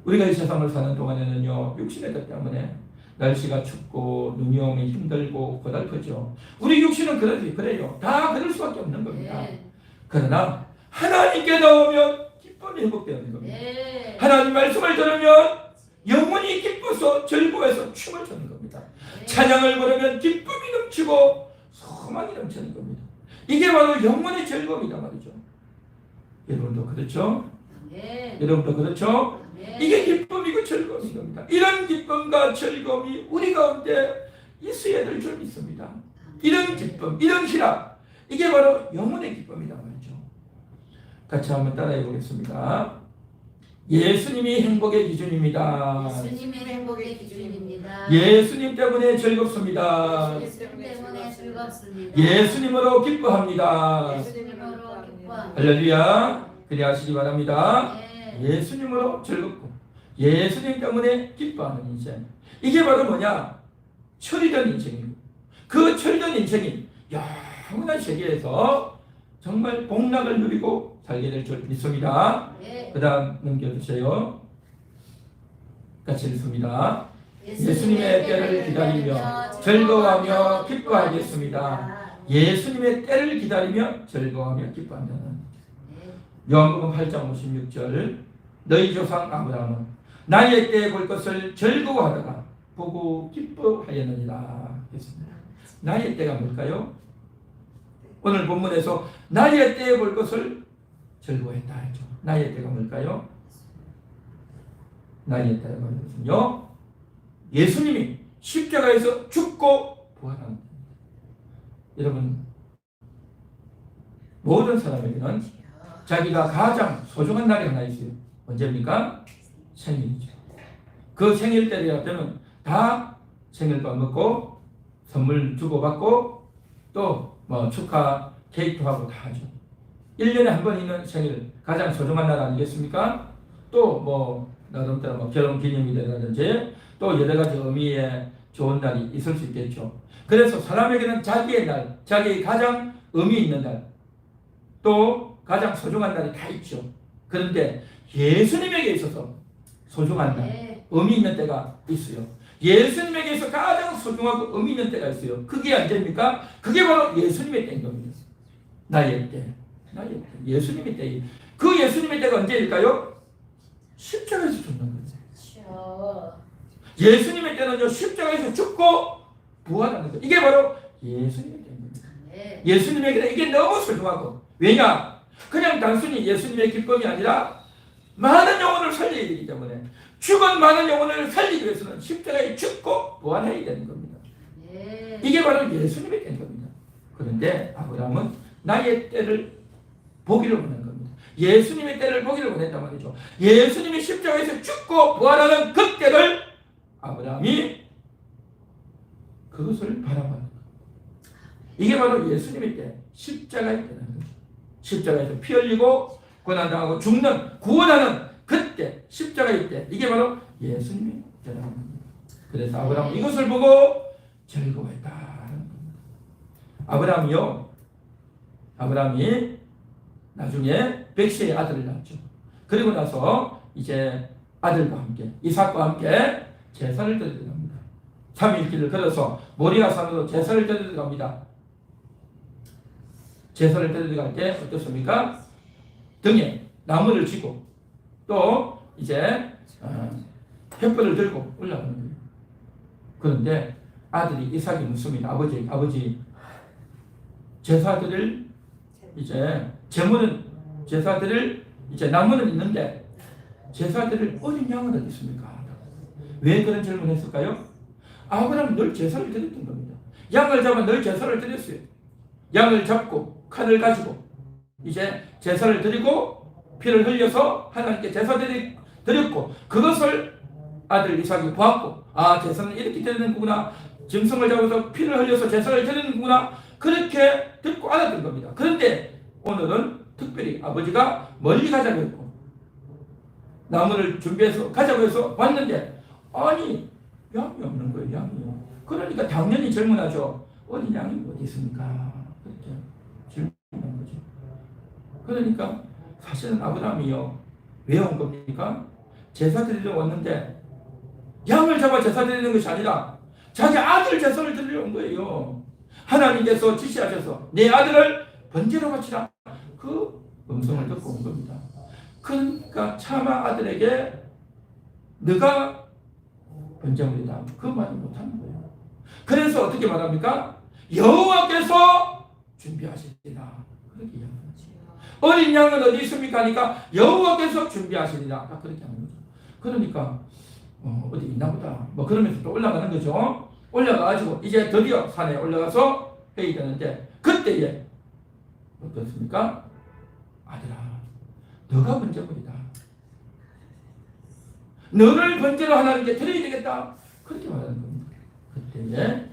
우리가 이 세상을 사는 동안에는요, 육신의 것 때문에 날씨가 춥고 눈이 오면 힘들고 고달프죠. 우리 육신은 그래요. 다 그럴 수밖에 없는 겁니다. 그러나 하나님께 나오면 기쁨이 회복되는 겁니다. 하나님 말씀을 들으면 영혼이 기뻐서 즐거워해서 춤을 추는 겁니다. 찬양을 부르면 기쁨이 넘치고 소망이 넘치는 겁니다. 이게 바로 영혼의 즐거움이다 말이죠. 여러분도 그렇죠? 여러분도 그렇죠? 이게 기쁨이고 즐거움인 겁니다. 이런 기쁨과 즐거움이 우리 가운데 있어야 될 줄 믿습니다. 이런 기쁨, 이런 희락, 이게 바로 영혼의 기쁨이다 말이죠. 같이 한번 따라해 보겠습니다. 예수님이 행복의 기준입니다. 예수님이 행복의 기준입니다. 예수님 때문에 즐겁습니다. 예수님 때문에 즐겁습니다. 예수님으로 기뻐합니다. 예수님으로 기뻐합니다. 할렐루야. 그리 하시기 바랍니다. 네. 예수님으로 즐겁고 예수님 때문에 기뻐하는 인생. 이게 바로 뭐냐? 철이던 인생이고 그 철이던 인생이 영원한 세계에서 정말 복락을 누리고 살게 될 줄 믿습니다. 네. 그 다음 넘겨주세요. 같이 읽습니다. 예수님의 때를 기다리며 즐거워하며 기뻐하겠습니다. 예수님의 때를 기다리며 즐거워하며 기뻐한다는 요한복음 8장 56절 너희 조상 아브라함은 나의 때에 볼 것을 즐거워하다가 보고 기뻐하였느니라 했습니다. 나의 때가 뭘까요? 오늘 본문에서 나의 때에 볼 것을 즐거워했다 했죠. 나의 때가 뭘까요? 나의 때가 뭐냐면요, 예수님이 십자가에서 죽고 부활하는 겁니다. 여러분, 모든 사람에게는 자기가 가장 소중한 날이 하나 있어요. 언제입니까? 생일이죠. 그 생일 때가 되면 다 생일밥 먹고 선물 주고받고 또 뭐 축하 케이크도 하고 다 하죠. 1년에 한 번 있는 생일, 가장 소중한 날 아니겠습니까? 또 뭐 나름대로 뭐 결혼 기념일이라든지 또 여러 가지 의미의 좋은 날이 있을 수 있겠죠. 그래서 사람에게는 자기의 날, 자기의 가장 의미 있는 날, 또 가장 소중한 날이 다 있죠. 그런데 예수님에게 있어서 소중한 날, 의미 있는 때가 있어요. 예수님에게 있어서 가장 소중하고 의미 있는 때가 있어요. 그게 언제입니까? 그게 바로 예수님의 때인 겁니다. 나의 때, 나의 때, 예수님의 때. 그 예수님의 때가 언제일까요? 십자가에서 죽는 거예요. 예수님의 때는요, 십자가에서 죽고 부활하는 거예요. 이게 바로 예수님의 때입니다. 예수님에게는 이게 너무 소중하고, 왜냐? 그냥 단순히 예수님의 기쁨이 아니라 많은 영혼을 살려야 되기 때문에 죽은 많은 영혼을 살리기 위해서는 십자가에 죽고 부활해야 되는 겁니다. 이게 바로 예수님의 때인 겁니다. 그런데 아브라함은 나의 때를 보기를 원한 겁니다. 예수님의 때를 보기를 원했단 말이죠. 예수님이 십자가에서 죽고 부활하는 그 때를 아브라함이 그것을 바라보는 겁니다. 이게 바로 예수님의 때, 십자가의 때라는 거죠. 십자가에서 피 흘리고 고난당하고 죽는, 구원하는 그때, 십자가의 때, 이게 바로 예수님의 때라는 겁니다. 그래서 아브라함은 이것을 보고 즐거워했다는 겁니다. 아브라함이 나중에 백세의 아들을 낳았죠. 그리고 나서 이제 아들과 함께, 이삭과 함께 제사를 드리러 갑니다. 3일 길을 걸어서 모리아 산으로 제사를 드리러 갑니다. 제사를 드리러 갈 때 어떻습니까? 등에 나무를 쥐고 또 이제 횃불을 들고 올라가는 거예요. 그런데 아들이 이삭이 묻습니다. 아버지 제사드릴 이제 제물은 제사드릴 이제 나무는 있는데 제사드릴 어린 양은 어디 있습니까? 왜 그런 질문을 했을까요? 아브라함은 늘 제사를 드렸던 겁니다. 양을 잡아 늘 제사를 드렸어요. 양을 잡고 칼을 가지고 이제 제사를 드리고 피를 흘려서 하나님께 제사 드렸고 그것을 아들 이삭이 보았고 제사는 이렇게 드리는구나. 짐승을 잡아서 피를 흘려서 제사를 드리는구나. 그렇게 듣고 알았던 겁니다. 그런데 오늘은 특별히 아버지가 멀리 가자고 했고 나무를 준비해서 가자고 해서 왔는데 아니 양이 없는 거예요. 양이요. 그러니까 당연히 질문하죠. 어린 양이 어디 있습니까? 그렇게 질문한 거죠. 그러니까 사실은 아브라함이요. 왜 온 겁니까? 제사 드리러 왔는데 양을 잡아 제사 드리는 것이 아니라 자기 아들 제사를 드리러 온 거예요. 하나님께서 지시하셔서 내 아들을 번제로 바치라. 그 음성을 듣고 온 겁니다. 그러니까 차마 아들에게 너가 번제물이다. 그 말을 못하는 거예요. 그래서 어떻게 말합니까? 여호와께서 준비하시리라. 그렇게 이야기하죠. 어린 양은 어디 있습니까? 하니까 여호와께서 준비하시리라. 그렇게 하는 거죠. 그러니까 어디 있나 보다. 뭐 그러면서 또 올라가는 거죠. 올라가가지고 이제 드디어 산에 올라가서 회의 되는데 그때에 어떻습니까? 아들아, 너가 번제물이다. 너를 번제로 하나님께 드려야 되겠다. 그렇게 말하는 겁니다. 그때에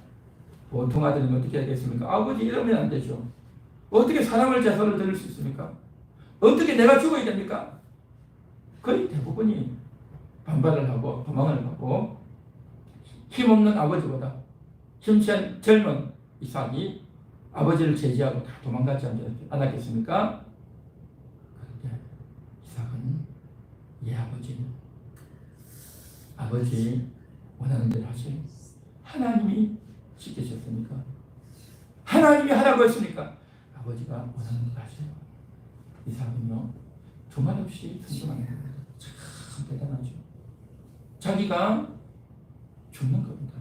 보통 아들은 어떻게 하겠습니까? 아버지 이러면 안 되죠. 어떻게 사람을 제사를 드릴 수 있습니까? 어떻게 내가 죽어야 됩니까? 거의 대부분이 반발을 하고 도망을 하고 힘없는 아버지보다 힘찬 젊은 이삭이 아버지를 제지하고 다 도망가지 않았겠습니까? 그런데 이삭은 아버지 원하는 대로 하지. 하나님이 시키셨으니까 하나님이 하라고 했으니까 아버지가 원하는 대로 하세요. 이삭은요 두말 없이 순종하는 겁니다. 참 대단하죠. 자기가 죽는 겁니다.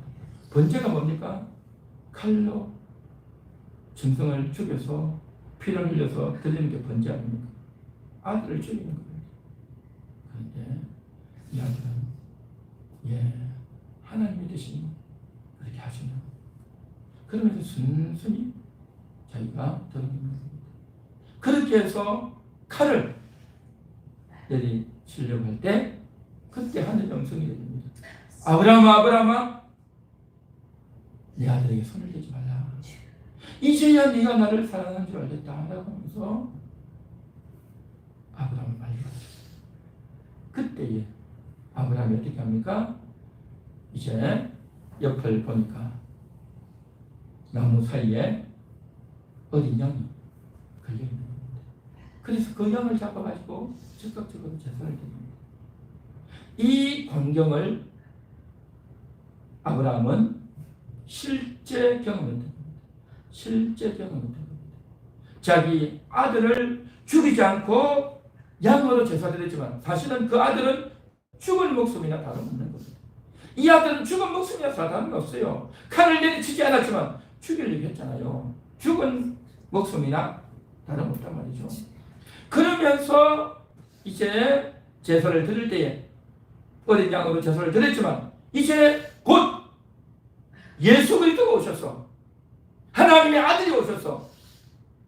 번제가 뭡니까? 칼로 짐승을 죽여서 피를 흘려서 드리는 게 번제 아닙니까? 아들을 죽이는 겁니다. 그런데 이 아들은 하나님이 대신 그렇게 하시면 그러면서 순순히 자기가 드리는 겁니다. 그렇게 해서 칼을 내리치려고 할 때 그때 하늘 영성이 됩니다. 아브라함아 내 아들에게 손을 대지 말라. 이제야 네가 나를 사랑하는 줄 알겠다 라고 하면서 아브라함을 말려주셨어요. 그때에 아브라함이 어떻게 합니까? 이제 옆을 보니까 나무 사이에 어린 양이 걸려있는 겁니다. 그래서 그 양을 잡아가지고 즉각적으로 제사를 드립니다. 이 광경을 아브라함은 실제 경험을 했습니다. 실제 경험을 했습니다. 자기 아들을 죽이지 않고 양으로 제사드렸지만 사실은 그 아들은 죽은 목숨이나 다름없는 겁니다. 이 아들은 죽은 목숨이나 다름없어요. 칼을 내리치지 않았지만 죽이려고 했잖아요. 죽은 목숨이나 다름없단 말이죠. 그러면서 이제 제사를 드릴 때에 어린 양으로 제사를 드렸지만 이제 곧 예수 그리스도가 오셔서 하나님의 아들이 오셔서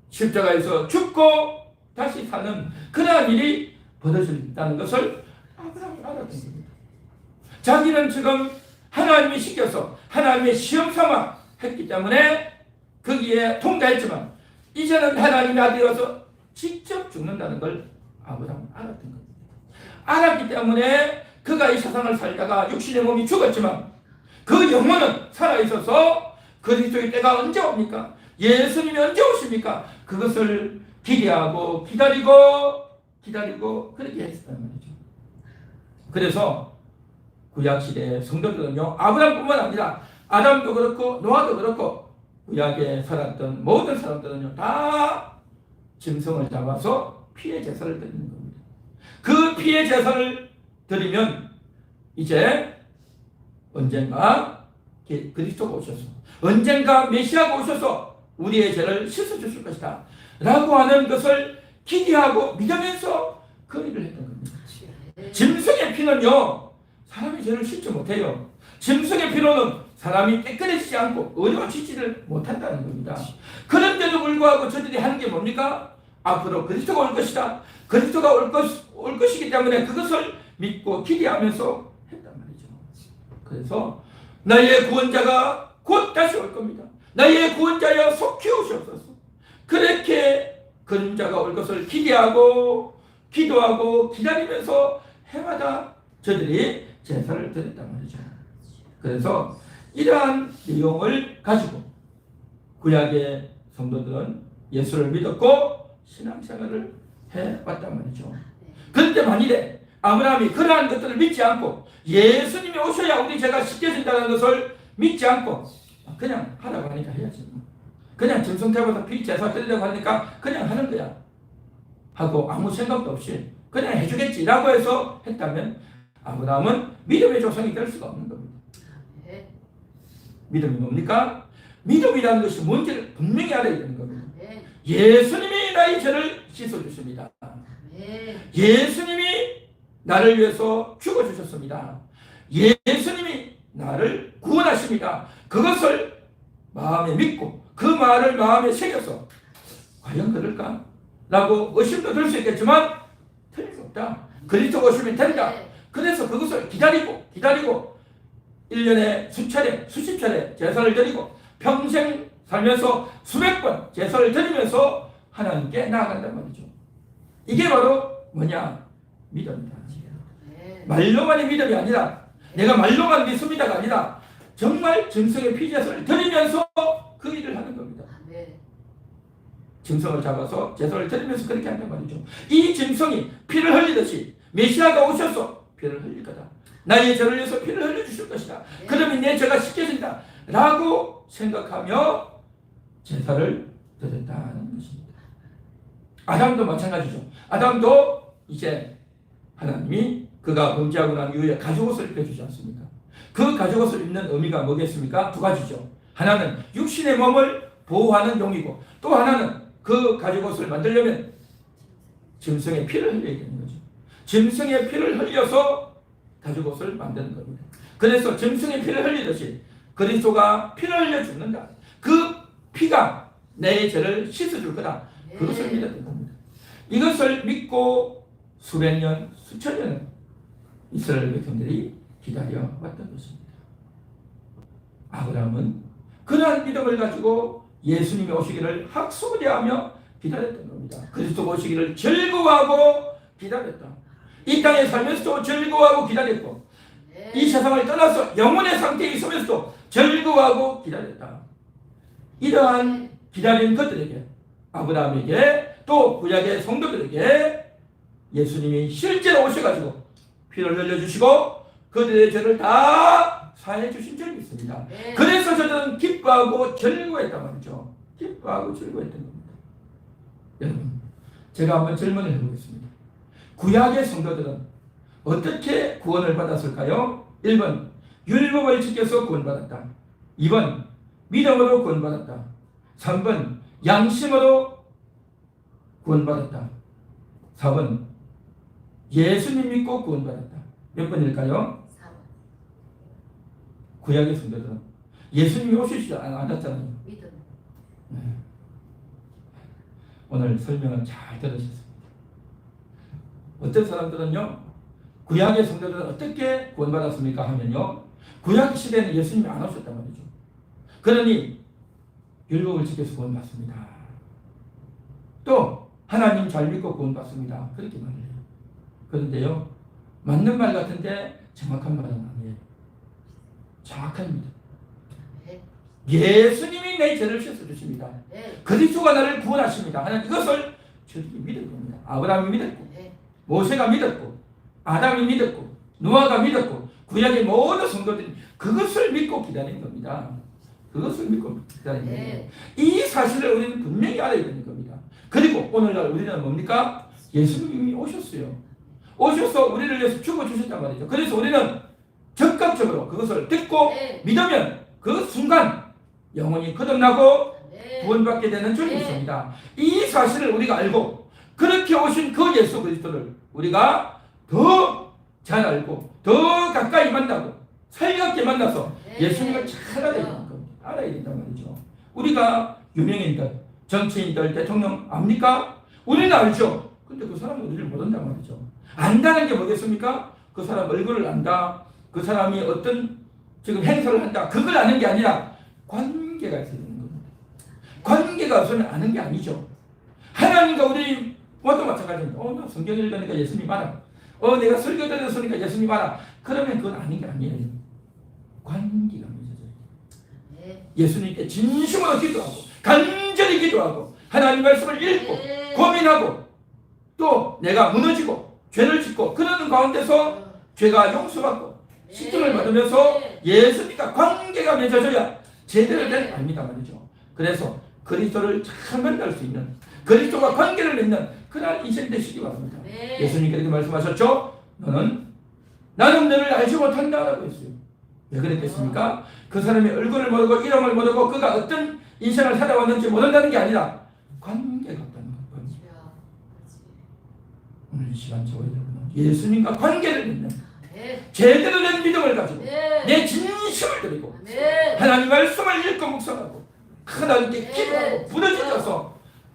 십자가에서 죽고 다시 사는 그러한 일이 벌어진다는 것을 아브라함이 알았던 겁니다. 자기는 지금 하나님이 시켜서 하나님의 시험 삼아 했기 때문에 거기에 통과했지만 이제는 하나님의 아들이 와서 직접 죽는다는 걸 아브라함은 알았던 겁니다. 알았기 때문에 그가 이 세상을 살다가 육신의 몸이 죽었지만 그 영혼은 살아있어서 그리스도의 때가 언제 옵니까? 예수님이 언제 오십니까? 그것을 기대하고 기다리고 그렇게 했었단 말이죠. 그래서 구약시대의 성도들은요 아브라함뿐만 아니라 아담도 그렇고 노아도 그렇고 구약에 살았던 모든 사람들은요 다 짐승을 잡아서 피의 제사를 드리는 겁니다. 그 피의 제사를 드리면 이제 언젠가 그리스도가 오셔서 언젠가 메시아가 오셔서 우리의 죄를 씻어주실 것이다 라고 하는 것을 기대하고 믿으면서 그 일을 했던 겁니다. 짐승의 피는요 사람이 죄를 씻지 못해요. 짐승의 피로는 사람이 깨끗해지지 않고 의로워 지지를 못한다는 겁니다. 그런데도 불구하고 저들이 하는 게 뭡니까? 앞으로 그리스도가 올 것이다. 그리스도가 올 것이기 때문에 그것을 믿고 기대하면서 했단 말이죠. 그래서 나의 구원자가 곧 다시 올 겁니다. 나의 구원자여 속히 오시옵소서. 그렇게 그림자가 올 것을 기대하고 기도하고 기다리면서 해마다 저들이 제사를 드렸단 말이죠. 그래서 이러한 내용을 가지고 구약의 성도들은 예수를 믿었고 신앙생활을 해왔단 말이죠. 그런데 만일에 아브라함이 그러한 것들을 믿지 않고 예수님이 오셔야 우리 죄가 씻겨진다는 것을 믿지 않고 그냥 하라고 하니까 해야지. 그냥 짐승태보다 제사 드리려고 하니까 그냥 하는 거야 하고 아무 생각도 없이 그냥 해주겠지라고 해서 했다면 아브라함은 믿음의 조상이 될 수가 없는 겁니다. 믿음이 뭡니까? 믿음이라는 것이 뭔지를 분명히 알아야 되는 겁니다. 예수님이 나의 죄를 씻어주십니다. 예수님이 나를 위해서 죽어주셨습니다. 예수님이 나를 구원하십니다. 그것을 마음에 믿고 그 말을 마음에 새겨서 과연 그럴까? 라고 의심도 들 수 있겠지만 틀릴 수 없다. 그리스도가 오시면 된다. 그래서 그것을 기다리고 1년에 수차례 수십 차례 제사를 드리고 평생 살면서 수백 번 제사를 드리면서 하나님께 나아간단 말이죠. 이게 바로 뭐냐? 믿음이다. 말로만의 믿음이 아니라 내가 말로만 믿습니다가 아니라 정말 짐승의 피제사를 드리면서 그 일을 하는 겁니다. 짐승을 잡아서 제사를 드리면서 그렇게 한단 말이죠. 이 짐승이 피를 흘리듯이 메시아가 오셔서 피를 흘릴 거다. 나의 죄를 위해서 피를 흘려주실 것이다. 그러면 내 죄가 씻겨진다 라고 생각하며 제사를 드렸다는 것입니다. 아담도 마찬가지죠. 아담도 이제 하나님이 그가 범죄하고 난 이후에 가죽옷을 입혀주지 않습니까? 그 가죽옷을 입는 의미가 뭐겠습니까? 두 가지죠. 하나는 육신의 몸을 보호하는 용이고 또 하나는 그 가죽옷을 만들려면 짐승의 피를 흘려야 되는 거죠. 짐승의 피를 흘려서 가죽옷을 만드는 겁니다. 그래서 짐승의 피를 흘리듯이 그리스도가 피를 흘려 죽는다. 그 피가 내 죄를 씻어줄 거다. 그것을 믿었던 겁니다. 이것을 믿고 수백 년, 수천 년 이스라엘 백성들이 기다려왔던 것입니다. 아브라함은 그러한 믿음을 가지고 예수님이 오시기를 학수고대하며 기다렸던 겁니다. 그리스도가 오시기를 즐거워하고 기다렸다. 이 땅에 살면서도 즐거워하고 기다렸고 이 세상을 떠나서 영혼의 상태에 있으면서도 즐거워하고 기다렸다. 이러한 기다린 것들에게 아브라함에게 또 구약의 성도들에게 예수님이 실제로 오셔가지고 피를 흘려주시고 그들의 죄를 다 사해 주신 적이 있습니다. 그래서 저들은 기뻐하고 즐거워했단 말이죠. 기뻐하고 즐거워했던 겁니다. 여러분, 제가 한번 질문을 해보겠습니다. 구약의 성도들은 어떻게 구원을 받았을까요? 1번 율법을 지켜서 구원받았다. 2번 믿음으로 구원받았다. 3번 양심으로 구원받았다. 4번 예수님 믿고 구원받았다. 몇 번일까요? 4번. 구약의 성도들은 예수님이 오시지 않았잖아요. 믿음. 네. 오늘 설명을 잘 들으셨습니다. 어떤 사람들은요, 구약의 성도들은 어떻게 구원받았습니까? 하면요, 구약 시대에는 예수님이 안 오셨단 말이죠. 그러니 율법을 지켜서 구원받습니다. 또 하나님 잘 믿고 구원받습니다. 그렇게 말해요. 그런데요, 맞는 말 같은데 정확한 말은 아니에요. 정확합니다. 예수님이 내 죄를 씻어주십니다. 그리스도가 나를 구원하십니다. 하는 이것을 저들이 믿은 겁니다. 아브라함이 믿었고 모세가 믿었고 아담이 믿었고 노아가 믿었고 구약의 모든 성도들이 그것을 믿고 기다린 겁니다. 그것을 믿고 기다린 겁니다. 이 사실을 우리는 분명히 알아야 되는 겁니다. 그리고 오늘날 우리는 뭡니까? 예수님이 오셨어요. 오셔서 우리를 위해서 죽어주셨단 말이죠. 그래서 우리는 적극적으로 그것을 듣고 믿으면 그 순간 영혼이 거듭나고 아멘. 구원받게 되는 줄이 네. 있습니다. 이 사실을 우리가 알고 그렇게 오신 그 예수 그리스도를 우리가 더 잘 알고 더 가까이 만나고 살갑게 만나서 네. 예수님을 잘 알아야 되는 겁니다. 알아야 된단 말이죠. 우리가 유명인들, 정치인들, 대통령 압니까? 우리는 알죠. 근데 그 사람은 우리를 모른단 말이죠. 안다는 게 뭐겠습니까? 그 사람 얼굴을 안다. 그 사람이 어떤 지금 행사를 한다. 그걸 아는 게 아니라 관계가 있어야 되는 겁니다. 관계가 없으면 아는 게 아니죠. 하나님과 우리 모두 마찬가지입니다. 나 성경 읽으니까 예수님 알아. 내가 설교 들었으니까 예수님 알아. 그러면 그건 아닌 게 아니에요. 관계가 맺어져요. 네. 예수님께 진심으로 기도하고 간절히 기도하고 하나님 말씀을 읽고 네. 고민하고 또 내가 무너지고 죄를 짓고 그러는 가운데서 죄가 용서받고 시점을 받으면서 예수님과 관계가 맺어져야 제대로 된 아닙니다 말이죠. 그래서 그리스도를 잘 만날 수 있는 그리스도와 관계를 맺는 그날 인생 되시기 바랍니다. 네. 예수님께서 이렇게 말씀하셨죠. 나는 너를 알지 못한다라고 했어요. 왜 그랬겠습니까? 그 사람의 얼굴을 모르고 이름을 모르고 그가 어떤 인생을 살아왔는지 모른다는 게 아니라 관계가 없다는 거예요. 오늘 이 시간 저와 여러분은 예수님과 관계를 맺는 네. 제대로 된 믿음을 가지고 네. 내 진심을 드리고 네. 하나님 말씀을 읽고 묵상하고 하나님께 기도하고 부르짖어서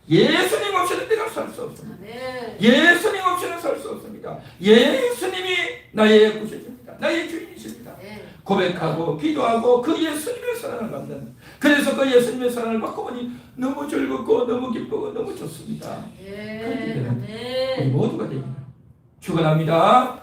예수님 없이는 내가 살 수 없습니다. 네. 예수님 없이는 살 수 없습니다. 예수님이 나의 구세주입니다. 나의 주인이십니다. 네. 고백하고 기도하고 그 예수님의 사랑을 받는 그래서 그 예수님의 사랑을 받고 보니 너무 즐겁고 너무 기쁘고 너무 좋습니다. 그렇게 되는 우리 모두가 되기를 축원합니다.